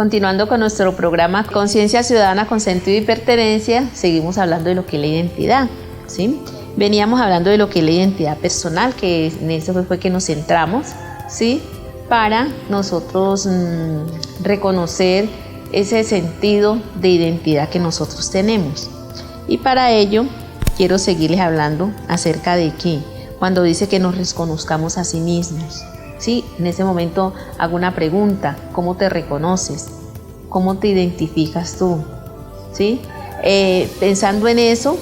Continuando con nuestro programa Conciencia Ciudadana con Sentido y Pertenencia, seguimos hablando de lo que es la identidad, ¿sí? Veníamos hablando de lo que es la identidad personal, que en eso fue que nos centramos, ¿sí? Para nosotros reconocer ese sentido de identidad que nosotros tenemos. Y para ello quiero seguirles hablando acerca de que cuando dice que nos reconozcamos a sí mismos, ¿sí? En ese momento hago una pregunta: ¿cómo te reconoces? ¿Cómo te identificas tú? ¿Sí? Pensando en eso,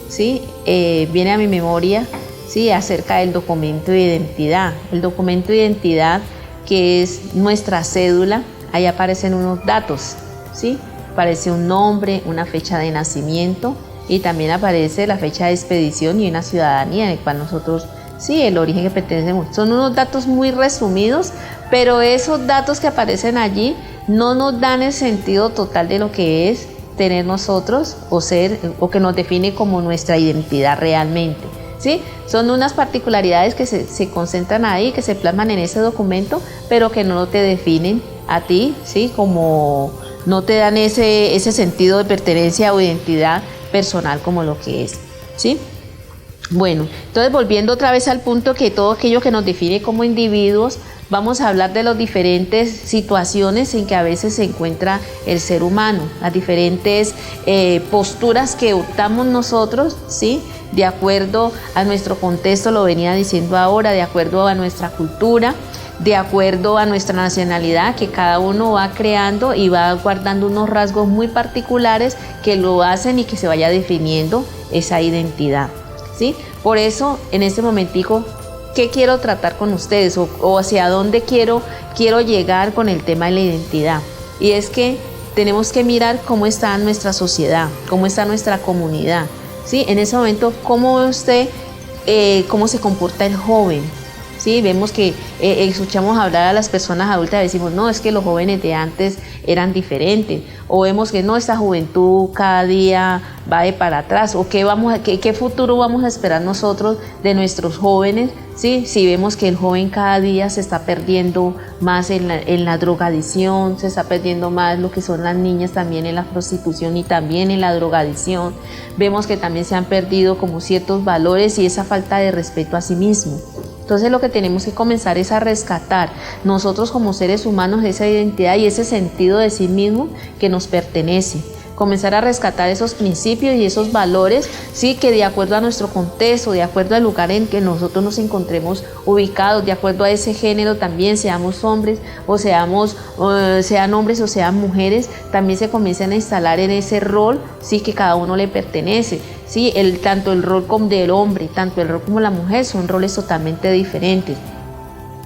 ¿sí? Viene a mi memoria, ¿sí? Acerca del documento de identidad. El documento de identidad, que es nuestra cédula, ahí aparecen unos datos, ¿sí? Aparece un nombre, una fecha de nacimiento y también aparece la fecha de expedición y una ciudadanía en la cual nosotros, sí, el origen que pertenecemos. Son unos datos muy resumidos, pero esos datos que aparecen allí no nos dan el sentido total de lo que es tener nosotros o ser, o que nos define como nuestra identidad realmente, ¿sí? Son unas particularidades que se concentran ahí, que se plasman en ese documento, pero que no te definen a ti, ¿sí? Como no te dan ese sentido de pertenencia o identidad personal como lo que es, ¿sí? Bueno, entonces volviendo otra vez al punto que todo aquello que nos define como individuos, vamos a hablar de las diferentes situaciones en que a veces se encuentra el ser humano, las diferentes posturas que optamos nosotros, ¿sí? De acuerdo a nuestro contexto, lo venía diciendo ahora, de acuerdo a nuestra cultura, de acuerdo a nuestra nacionalidad, que cada uno va creando y va guardando unos rasgos muy particulares que lo hacen y que se vaya definiendo esa identidad, ¿sí? Por eso, en este momentico, ¿qué quiero tratar con ustedes o hacia dónde quiero llegar con el tema de la identidad? Y es que tenemos que mirar cómo está nuestra sociedad, cómo está nuestra comunidad, ¿sí? En ese momento, ¿cómo ve usted cómo se comporta el joven? Sí, vemos que escuchamos hablar a las personas adultas y decimos, no, es que los jóvenes de antes eran diferentes, o vemos que no, esta juventud cada día va de para atrás, o qué futuro vamos a esperar nosotros de nuestros jóvenes, ¿sí? Si vemos que el joven cada día se está perdiendo más en la drogadicción, se está perdiendo más lo que son las niñas también en la prostitución y también en la drogadicción, vemos que también se han perdido como ciertos valores y esa falta de respeto a sí mismo. Entonces lo que tenemos que comenzar es a rescatar nosotros como seres humanos esa identidad y ese sentido de sí mismo que nos pertenece. Comenzar a rescatar esos principios y esos valores, sí, que de acuerdo a nuestro contexto, de acuerdo al lugar en que nosotros nos encontremos ubicados, de acuerdo a ese género también, seamos hombres o sean hombres o sean mujeres, también se comiencen a instalar en ese rol, sí, que cada uno le pertenece. Sí, tanto el rol como del hombre, tanto el rol como la mujer son roles totalmente diferentes.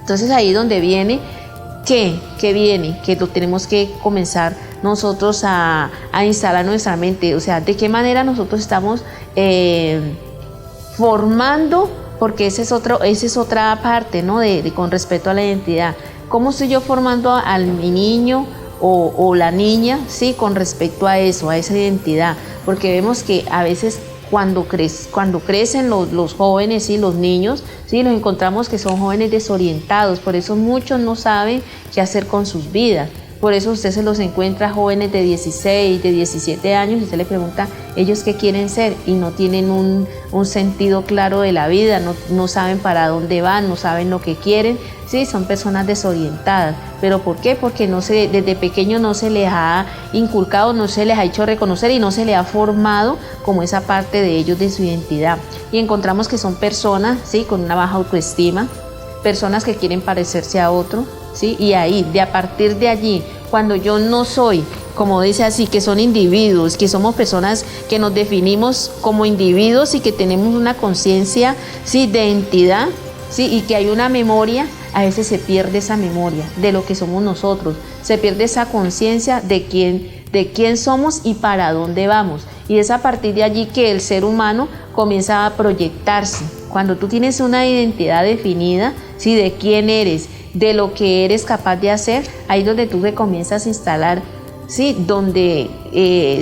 Entonces ahí donde viene, ¿qué viene? Que lo tenemos que comenzar nosotros a instalar en nuestra mente, o sea, de qué manera nosotros estamos formando, porque esa es otra parte, ¿no? Con respecto a la identidad. ¿Cómo estoy yo formando a mi niño o la niña, sí, con respecto a eso, a esa identidad? Porque vemos que a veces cuando crecen los jóvenes y los niños, sí, los encontramos que son jóvenes desorientados, por eso muchos no saben qué hacer con sus vidas. Por eso usted se los encuentra jóvenes de 16, de 17 años y usted le pregunta ellos qué quieren ser y no tienen un sentido claro de la vida, no saben para dónde van, no saben lo que quieren, sí, son personas desorientadas. ¿Pero por qué? Porque desde pequeño no se les ha inculcado, no se les ha hecho reconocer y no se les ha formado como esa parte de ellos, de su identidad. Y encontramos que son personas, sí, con una baja autoestima, personas que quieren parecerse a otro, ¿sí? Y ahí, a partir de allí, cuando yo no soy, como dice así, que son individuos, que somos personas que nos definimos como individuos y que tenemos una conciencia, ¿sí?, de entidad, ¿sí?, y que hay una memoria, a veces se pierde esa memoria de lo que somos nosotros, se pierde esa conciencia de quién somos y para dónde vamos. Y es a partir de allí que el ser humano comienza a proyectarse. Cuando tú tienes una identidad definida, ¿sí?, de quién eres, de lo que eres capaz de hacer, ahí es donde tú te comienzas a instalar, ¿sí?, donde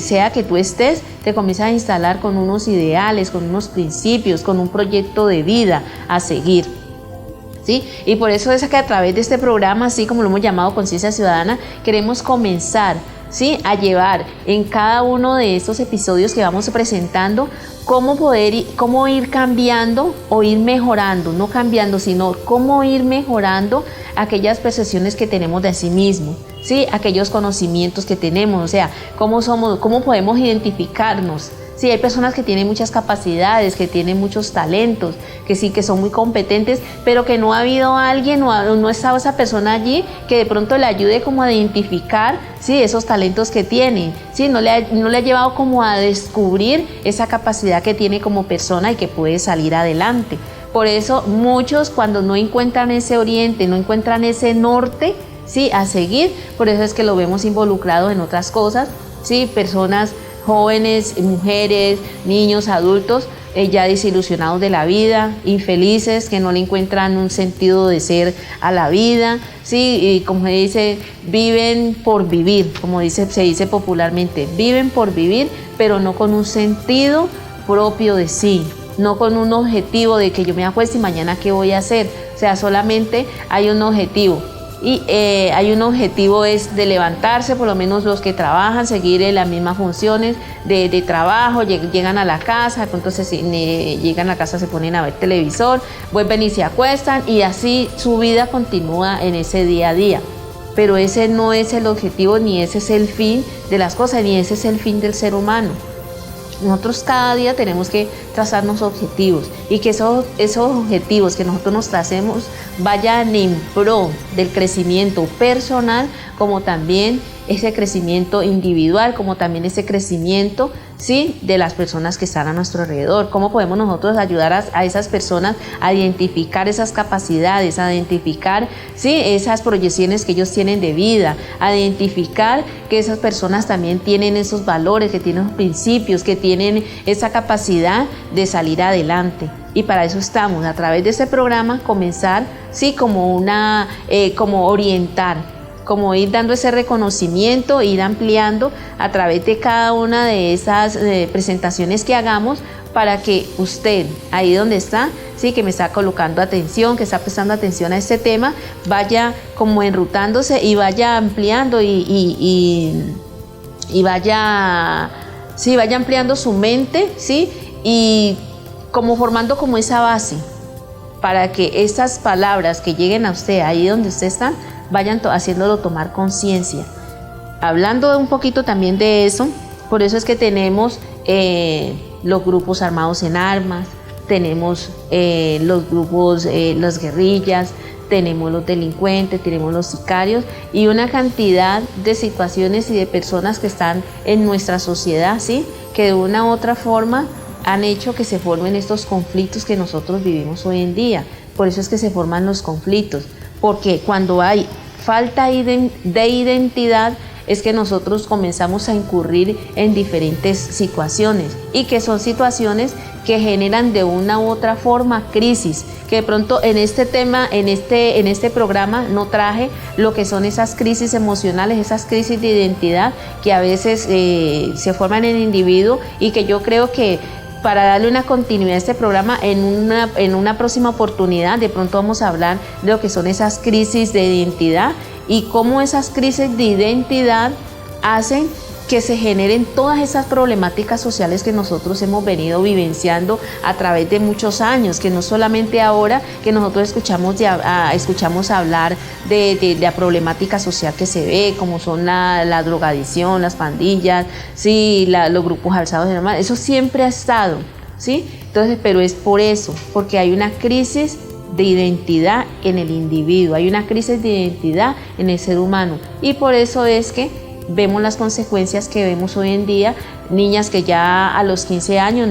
sea que tú estés, te comienzas a instalar con unos ideales, con unos principios, con un proyecto de vida a seguir. ¿sí? Y por eso es que a través de este programa, así como lo hemos llamado Conciencia Ciudadana, queremos comenzar, ¿sí?, a llevar en cada uno de estos episodios que vamos presentando cómo ir cambiando o ir mejorando, no cambiando, sino cómo ir mejorando aquellas percepciones que tenemos de sí mismos, ¿sí?, aquellos conocimientos que tenemos, o sea, cómo podemos identificarnos. Sí, hay personas que tienen muchas capacidades, que tienen muchos talentos, que sí, que son muy competentes, pero que no ha habido alguien o no ha estado esa persona allí que de pronto le ayude como a identificar, sí, esos talentos que tiene, sí, no le ha llevado como a descubrir esa capacidad que tiene como persona y que puede salir adelante. Por eso muchos, cuando no encuentran ese oriente, no encuentran ese norte, sí, a seguir, por eso es que lo vemos involucrado en otras cosas, sí, personas jóvenes, mujeres, niños, adultos, ya desilusionados de la vida, infelices, que no le encuentran un sentido de ser a la vida, ¿sí? Y como se dice, viven por vivir, como se dice popularmente, viven por vivir, pero no con un sentido propio de sí, no con un objetivo de que yo me acueste y mañana qué voy a hacer, o sea, solamente hay un objetivo. Y hay un objetivo es de levantarse, por lo menos los que trabajan, seguir en las mismas funciones de trabajo, llegan a la casa, de pronto llegan a la casa, se ponen a ver televisor, vuelven y se acuestan y así su vida continúa en ese día a día. Pero ese no es el objetivo, ni ese es el fin de las cosas, ni ese es el fin del ser humano. Nosotros cada día tenemos que trazarnos objetivos y que esos objetivos que nosotros nos tracemos vayan en pro del crecimiento personal, como también ese crecimiento individual, como también ese crecimiento, ¿sí?, de las personas que están a nuestro alrededor. ¿Cómo podemos nosotros ayudar a esas personas a identificar esas capacidades, a identificar, ¿sí?, esas proyecciones que ellos tienen de vida, a identificar que esas personas también tienen esos valores, que tienen principios, que tienen esa capacidad de salir adelante? Y para eso estamos, a través de este programa, comenzar, sí, como orientar, como ir dando ese reconocimiento, ir ampliando a través de cada una de esas presentaciones que hagamos, para que usted, ahí donde está, sí, que me está colocando atención, que está prestando atención a este tema, vaya como enrutándose y vaya ampliando y vaya ampliando su mente, sí, y como formando como esa base para que estas palabras que lleguen a usted ahí donde usted está vayan haciéndolo tomar conciencia. Hablando un poquito también de eso, por eso es que tenemos los grupos armados en armas, tenemos los grupos, las guerrillas, tenemos los delincuentes, tenemos los sicarios y una cantidad de situaciones y de personas que están en nuestra sociedad, ¿sí?, que de una u otra forma han hecho que se formen estos conflictos que nosotros vivimos hoy en día. Por eso es que se forman los conflictos, porque cuando hay falta de identidad es que nosotros comenzamos a incurrir en diferentes situaciones y que son situaciones que generan de una u otra forma crisis, que de pronto en este tema, en este programa no traje lo que son esas crisis emocionales, esas crisis de identidad que a veces se forman en el individuo y que yo creo que para darle una continuidad a este programa, en una próxima oportunidad, de pronto vamos a hablar de lo que son esas crisis de identidad y cómo esas crisis de identidad hacen que se generen todas esas problemáticas sociales que nosotros hemos venido vivenciando a través de muchos años, que no solamente ahora que nosotros escuchamos hablar de la problemática social que se ve, como son la drogadicción, las pandillas, sí, los grupos alzados de mar, eso siempre ha estado, ¿sí? Entonces, pero es por eso, porque hay una crisis de identidad en el individuo, hay una crisis de identidad en el ser humano y por eso es que vemos las consecuencias que vemos hoy en día, niñas que ya a los 15 años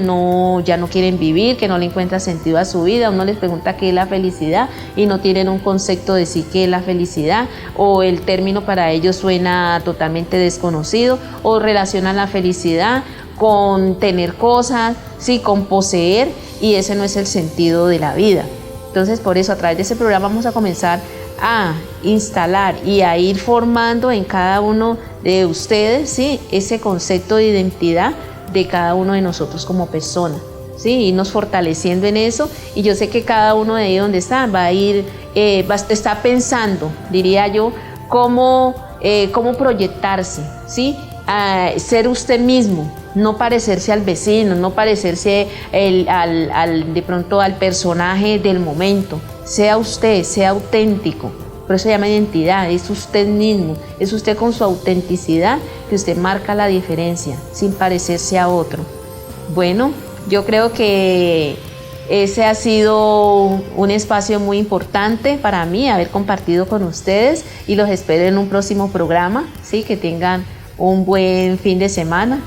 ya no quieren vivir, que no le encuentran sentido a su vida, uno les pregunta qué es la felicidad y no tienen un concepto de sí qué es la felicidad, o el término para ellos suena totalmente desconocido, o relacionan la felicidad con tener cosas, sí, con poseer, y ese no es el sentido de la vida. Entonces, por eso a través de este programa vamos a comenzar a instalar y a ir formando en cada uno de ustedes, ¿sí?, ese concepto de identidad de cada uno de nosotros como persona. ¿sí? Irnos fortaleciendo en eso, y yo sé que cada uno de ellos donde está va a ir, está pensando, diría yo, cómo proyectarse, ¿sí? Ser usted mismo, no parecerse al vecino, no parecerse de pronto al personaje del momento. Sea usted, sea auténtico. Por eso se llama identidad, es usted mismo, es usted con su autenticidad que usted marca la diferencia, sin parecerse a otro. Bueno, yo creo que ese ha sido un espacio muy importante para mí, haber compartido con ustedes, y los espero en un próximo programa, ¿sí? Que tengan un buen fin de semana.